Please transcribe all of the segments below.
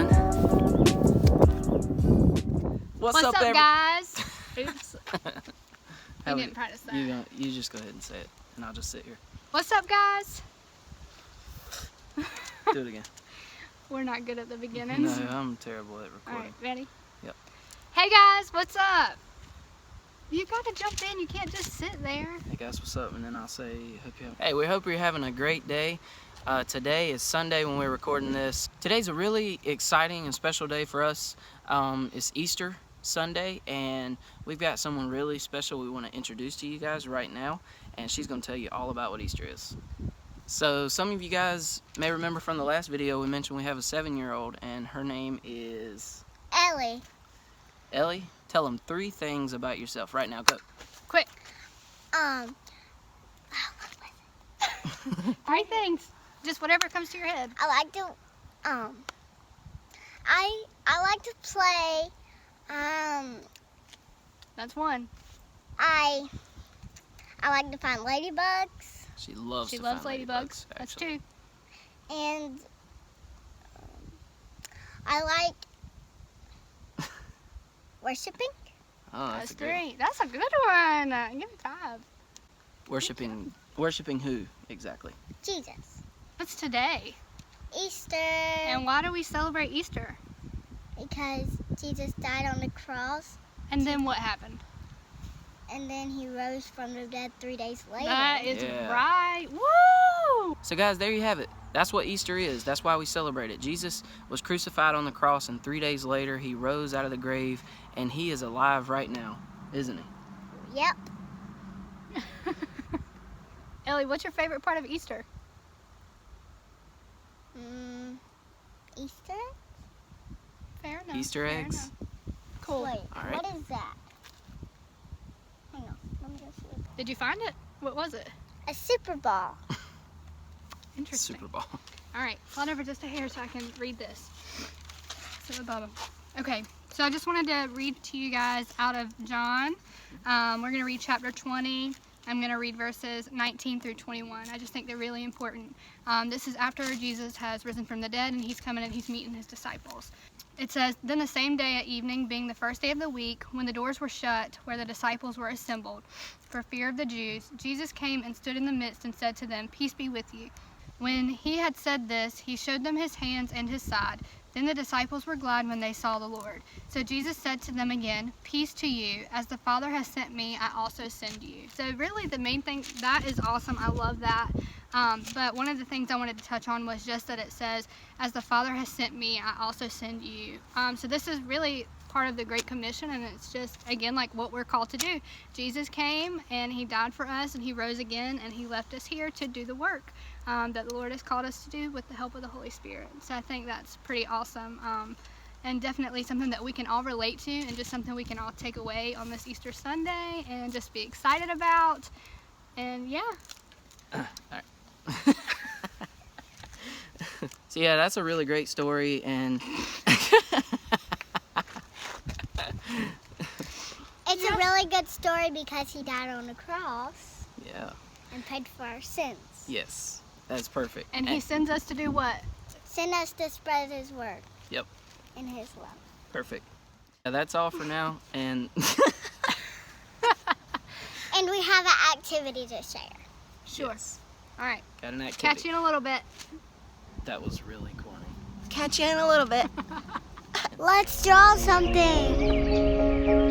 done. What's up guys? Oops. We didn't practice that. You just go ahead and say it, and I'll just sit here. What's up, guys? Do it again. We're not good at the beginnings. No, I'm terrible at recording. All right, ready? Yep. Hey guys, what's up? You gotta jump in. You can't just sit there. Hey guys, what's up? And then I'll say, hey, we hope you're having a great day. Today is Sunday when we're recording this. Today's a really exciting and special day for us. It's Easter Sunday, and we've got someone really special we want to introduce to you guys right now, and she's going to tell you all about what Easter is. So some of you guys may remember from the last video we mentioned we have a 7-year-old, and her name is Ellie. Ellie, tell them 3 things about yourself right now. Go. Quick. What was it? 3 things. Just whatever comes to your head. I like to, I like to play, That's one. I like to find ladybugs. She loves ladybugs. That's 2. And, I like worshiping. Oh, That's great. 3. That's a good one. Give it 5. Worshiping who exactly? Jesus. What's today? Easter. And why do we celebrate Easter? Because Jesus died on the cross. And then what happened? And then he rose from the dead 3 days later. That is Yeah. right. Woo! So guys, there you have it. That's what Easter is. That's why we celebrate it. Jesus was crucified on the cross, and 3 days later he rose out of the grave, and he is alive right now, isn't he? Yep. Ellie, what's your favorite part of Easter? Easter? Fair enough. Easter fair eggs. enough. Cool. Wait, All right. what is that? Hang on, let me go see it. Did you find it? What was it? A Super Ball. Interesting. Super Bowl. All right, slide over just a hair so I can read this. So the bottom. Okay, so I just wanted to read to you guys out of John. We're going to read chapter 20. I'm going to read verses 19 through 21. I just think they're really important. This is after Jesus has risen from the dead, and he's coming and he's meeting his disciples. It says, "Then the same day at evening, being the first day of the week, when the doors were shut, where the disciples were assembled, for fear of the Jews, Jesus came and stood in the midst and said to them, 'Peace be with you.' When he had said this, he showed them his hands and his side. Then the disciples were glad when they saw the Lord. So Jesus said to them again, 'Peace to you. As the Father has sent me, I also send you.'" So really the main thing, that is awesome. I love that. But one of the things I wanted to touch on was just that it says, "As the Father has sent me, I also send you." So this is really part of the Great Commission, and it's just, again, like what we're called to do. Jesus came and he died for us, and he rose again, and he left us here to do the work that the Lord has called us to do with the help of the Holy Spirit. So I think that's pretty awesome, and definitely something that we can all relate to, and just something we can all take away on this Easter Sunday and just be excited about. And yeah. All right. So yeah, that's a really great story, and It's a really good story because he died on the cross yeah, and paid for our sins. yes, that's perfect. And he sends us to do what? Send us to spread his word. Yep. In his love. Perfect. Yeah, that's all for now, and And we have an activity to share. Sure. yes, All right. got an activity. Catch you in a little bit. That was really corny. Catch you in a little bit. Let's draw something.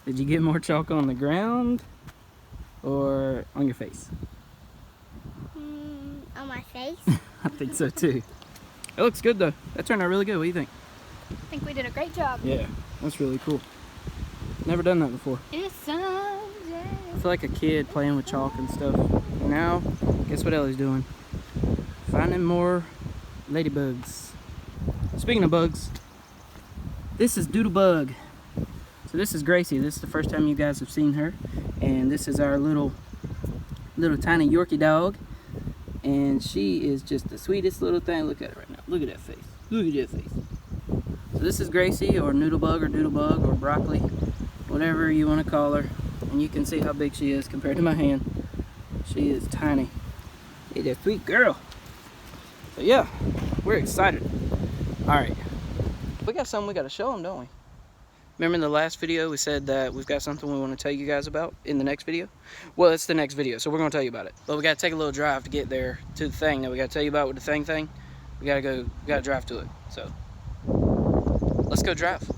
Did Did you get more chalk on the ground or on your face? On my face. I think so too. It looks good though. That turned out really good. What do you think? I think we did a great job. Yeah, that's really cool. Never done that before. It's Sunday. I feel like a kid playing with chalk and stuff. Now, guess what Ellie's doing? Finding more ladybugs. Speaking of bugs, this is Doodlebug. So this is Gracie. This is the first time you guys have seen her. And this is our little tiny Yorkie dog. And she is just the sweetest little thing. Look at her right now. Look at that face. Look at that face. So this is Gracie, or Doodlebug, or Broccoli, whatever you want to call her. And you can see how big she is compared to my hand. She is tiny. She's a sweet girl. So yeah, we're excited. Alright, we got something we got to show them, don't we? Remember in the last video we said that we've got something we want to tell you guys about in the next video? Well, it's the next video, so we're going to tell you about it. But we got to take a little drive to get there to the thing that we got to tell you about with the thing. We got to drive to it. So, let's go drive.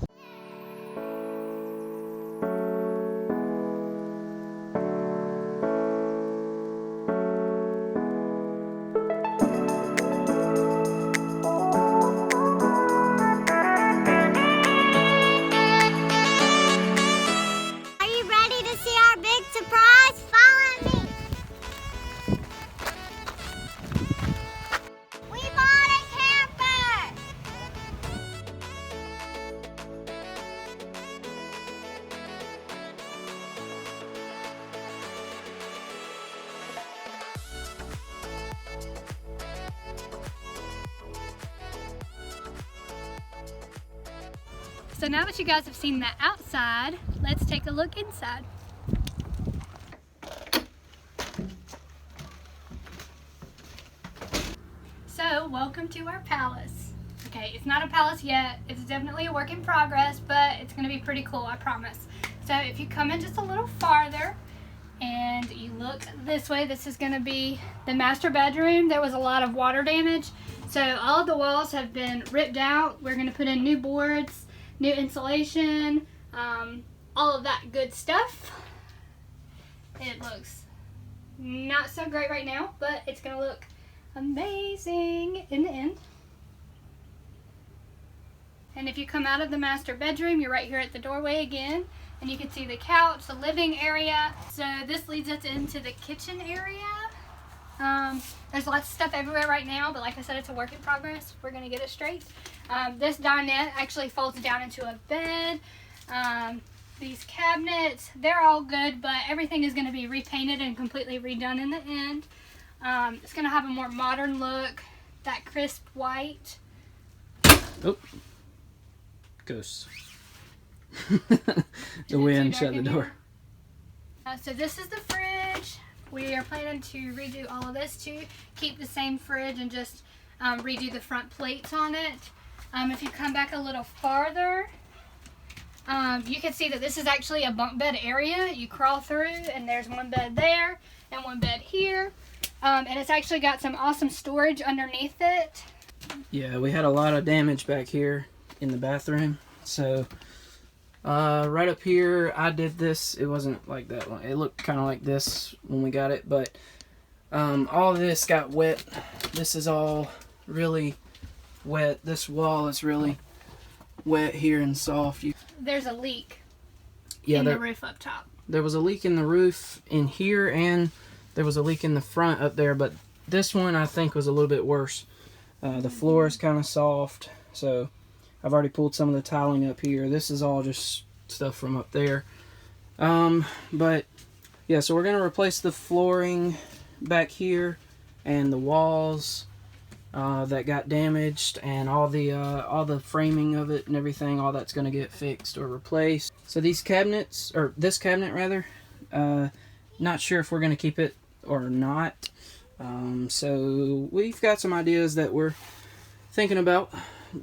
Are you ready to see our big surprise? Follow me. We bought a camper. So now that you guys have seen the outside, let's take a look inside. So, welcome to our palace. Okay, it's not a palace yet. It's definitely a work in progress, but it's going to be pretty cool, I promise. So, if you come in just a little farther and you look this way, this is going to be the master bedroom. There was a lot of water damage, so all of the walls have been ripped out. We're going to put in new boards, new insulation, all of that good stuff. It looks not so great right now, but it's going to look amazing in the end. And if you come out of the master bedroom, you're right here at the doorway again, and you can see the couch, the living area. So this leads us into the kitchen area. There's lots of stuff everywhere right now, but like I said, it's a work in progress. We're gonna get it straight. This dinette actually folds down into a bed. These cabinets, they're all good, but everything is gonna be repainted and completely redone in the end. It's gonna have a more modern look, that crisp white. Oh, ghosts. The wind shut the door. So this is the fridge. We are planning to redo all of this to keep the same fridge and just redo the front plates on it. If you come back a little farther, you can see that this is actually a bunk bed area. You crawl through and there's one bed there and one bed here. And it's actually got some awesome storage underneath it. Yeah, we had a lot of damage back here in the bathroom. So, right up here, I did this. It wasn't like that one. It looked kind of like this when we got it. But all of this got wet. This is all really wet. This wall is really wet here and soft. There's a leak Yeah, in the roof up top. There was a leak in the roof in here, and there was a leak in the front up there, but this one I think was a little bit worse. The floor is kind of soft, so I've already pulled some of the tiling up here. This is all just stuff from up there. But yeah, so we're going to replace the flooring back here and the walls that got damaged, and all the framing of it and everything. All that's going to get fixed or replaced. So these cabinets, or this cabinet rather, not sure if we're going to keep it or not. So we've got some ideas that we're thinking about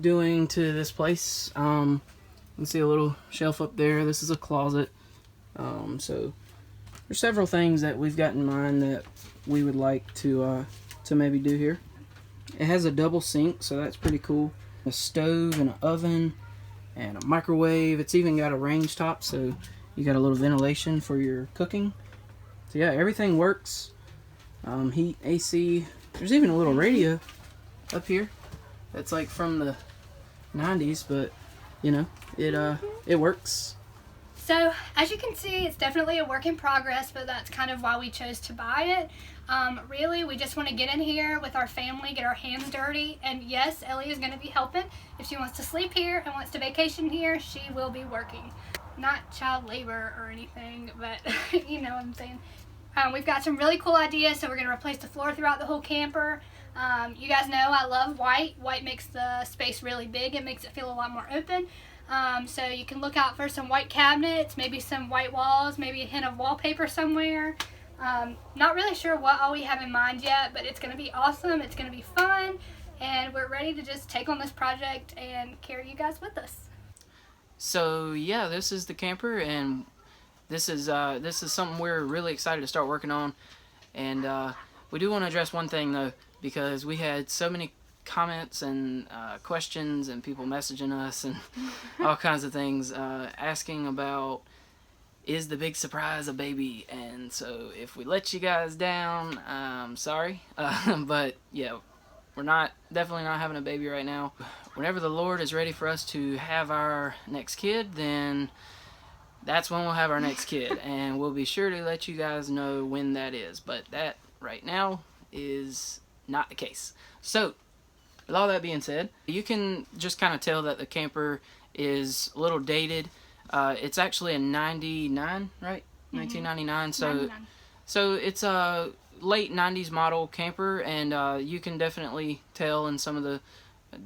doing to this place. You can see a little shelf up there. This is a closet. So there's several things that we've got in mind that we would like to maybe do here. It has a double sink, so that's pretty cool. A stove and an oven and a microwave. It's even got a range top, so You got a little ventilation for your cooking. So yeah, everything works. Heat, AC. There's even a little radio up here. That's like from the 90s, but you know, it works. So, as you can see, it's definitely a work in progress, but that's kind of why we chose to buy it. Really, we just want to get in here with our family, get our hands dirty, and yes, Ellie is going to be helping. If she wants to sleep here and wants to vacation here, she will be working. Not child labor or anything, but you know what I'm saying. We've got some really cool ideas, so we're going to replace the floor throughout the whole camper. You guys know I love white. White makes the space really big. It makes it feel a lot more open. So you can look out for some white cabinets, maybe some white walls, maybe a hint of wallpaper somewhere. Not really sure what all we have in mind yet, but it's going to be awesome. It's going to be fun, and we're ready to just take on this project and carry you guys with us. So yeah, this is the camper, and this is something we're really excited to start working on. And we do want to address one thing though, because we had so many comments and questions and people messaging us and all kinds of things asking about, is the big surprise a baby? And so if we let you guys down, I'm sorry, but yeah, we're definitely not having a baby right now. Whenever the Lord is ready for us to have our next kid, then that's when we'll have our next kid, and we'll be sure to let you guys know when that is. But that right now is not the case. So with all that being said, you can just kind of tell that the camper is a little dated. It's actually a 99, right? 1999. So 99. So it's a late 90s model camper, and you can definitely tell in some of the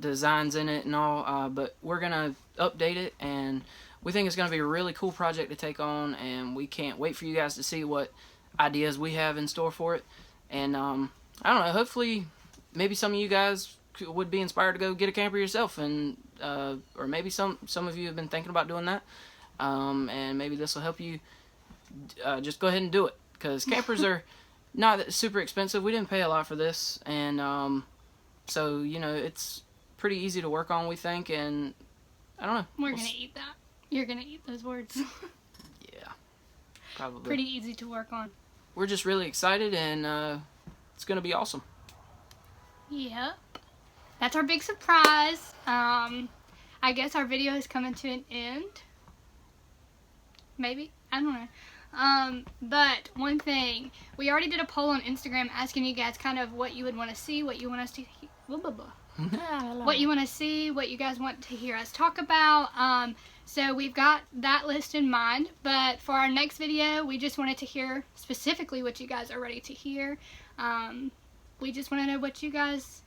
designs in it and all, but we're gonna update it, and we think it's gonna be a really cool project to take on, and we can't wait for you guys to see what ideas we have in store for it. And I don't know, hopefully maybe some of you guys would be inspired to go get a camper yourself, and or maybe some of you have been thinking about doing that, and maybe this will help you just go ahead and do it, because campers are not super expensive. We didn't pay a lot for this, and so you know, it's pretty easy to work on, we think. And I don't know, We're gonna eat that. You're gonna eat those words. Yeah, probably. Pretty easy to work on. We're just really excited, and it's gonna be awesome. Yep. That's our big surprise. I guess our video is coming to an end. Maybe? I don't know. But one thing, we already did a poll on Instagram asking you guys kind of what you would want to see, what you want us to what you want to see, what you guys want to hear us talk about. So we've got that list in mind, but for our next video, we just wanted to hear specifically what you guys are ready to hear. We just want to know what you guys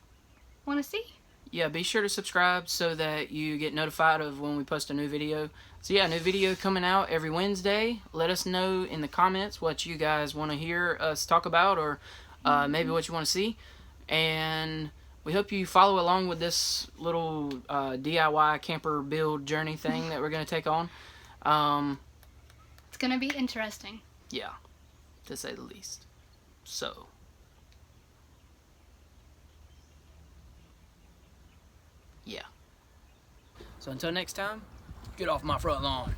want to see. Yeah, be sure to subscribe so that you get notified of when we post a new video. So yeah, new video coming out every Wednesday. Let us know in the comments what you guys want to hear us talk about, or maybe what you want to see. And we hope you follow along with this little DIY camper build journey thing that we're going to take on. It's going to be interesting. Yeah, to say the least. So yeah. So until next time, get off my front lawn.